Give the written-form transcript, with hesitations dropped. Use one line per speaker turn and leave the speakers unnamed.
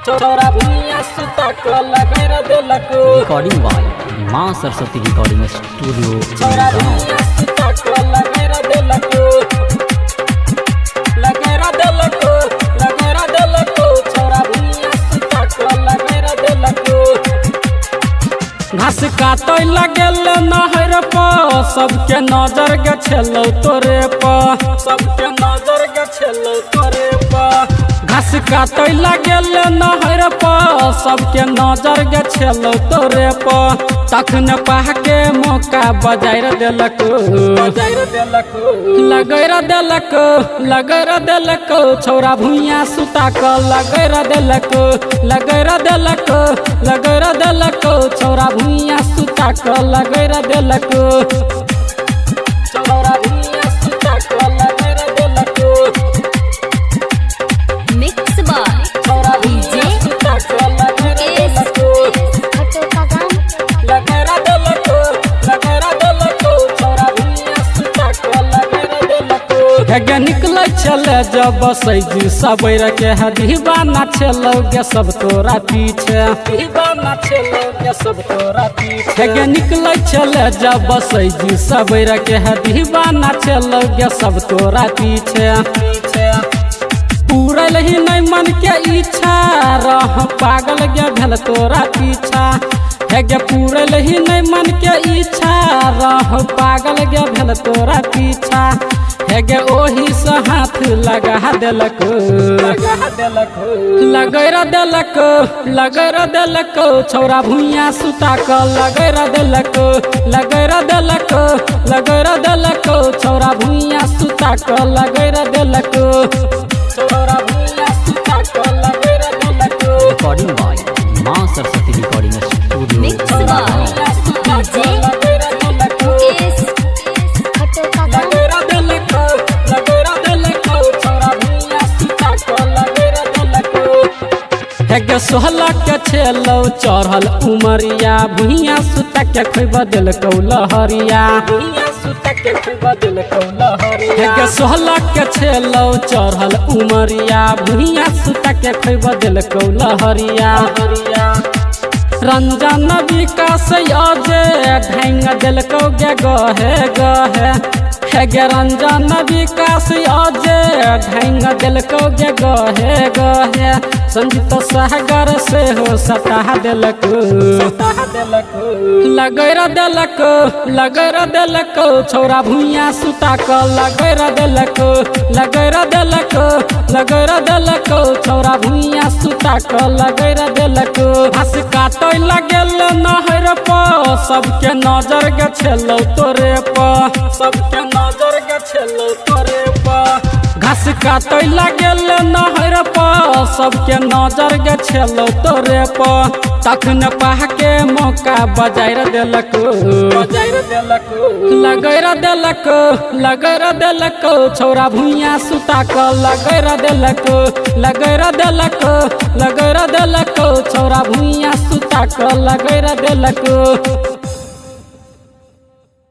छोरा भुइयां सुता के लगैर देलको।
Recording by Maa Saraswati recording studio.
छोरा भुइयां सुता के लगैर देलको। लगैर देलको, लगैर देलको। छोरा भुइयां सुता के लगैर देलको। घास काटे लगल नहर पर सबके नजर गछलौ तोरे पर। सबके नजर गछलौ तोरे पर। घास काटे लगल नहर पर सबके नजर गछलौ तोरे पर। तखन पाके मौका बजाएर देलको। बजाएर देलको, लगैर देलको, लगैर देलको। छोरा भुइयां सुता के लगैर देलको। लगैर देलको, लगैर देलको। छोरा भुइयां सुता के लगैर देलको। छोरा भुइयां सुता के लगैर देलको।
मिक्स बाय
छोरा भुइयां सुता के लगैर देलको। लगैर देलको, लगैर देलको। छोरा भुइयां सुता के लगैर देलको। हेगे निकलै छले जब सैजी सबैर के दीवाना छलौ गे सब तोरा पीछे। दीवाना छलौ गे सब तोरा पीछे। हेगे निकलै छले जब सैजी सबैर के दीवाना छलौ गे सब तोरा पीछे। पूरल ही नहीं मन के इच्छा रह पागल गे भेल तोरा पीछा। हेगे पूरल ही नहीं मन के इच्छा रह पागल गे भेल तोरा पीछा। हेगे ओही से हाथ लगा देलको। लगा देलको, लगैर देलको, लगैर देलको। छोरा भुइयां सुता के लगैर देलको। लगैर देलको, लगैर देलको। छोरा भुइयां सुता के लगैर देलको। छोरा भुइयां सुता के लगैर देलको।
Recording by Maa Saraswati recording studio.
Mix by DJ
लगैर देलको। लगैर देलको, लगैर देलको। छोरा भुइयां सुता के लगैर देलको। हेगे सोहला के छेलौ चढ़ल उमरिया। भुइयां सुता के खैब देलकौ लहरिया। भुइयां सुता के खैब देलकौ लहरिया। हेगे सोहला के छेलौ चढ़ल उमरिया। भुइयां सुता के खैब देलकौ लहरिया। रंजन विकास अजय ढंग देलकौ गे गहे गहे। हेगे रंजन विकास अजय ढंग देलकौ गे गहे गहे। संजीत सागर से हो सटा देलको। लगैर देलको, लगैर देलको। छोरा भुइयां सुता के लगैर देलको। लगैर देलको, लगैर देलको। छोरा भुइयां सुता के लगैर देलको। घास काटे लगल नहर पर सबके नजर गछलौ तोरे पर। सबके नजर गछलौ तोरे पर। घास काटे लगल नहर पर सबके नजर गछलौ तोरे पर। तखन पाके मौका बजाएर देलको। बजाएर देलको, लगैर देलको, लगैर देलको। छोरा भुइयां सुता के लगैर देलको। लगैर देलको, लगैर देलको। छोरा भुइयां सुता के लगैर देलको।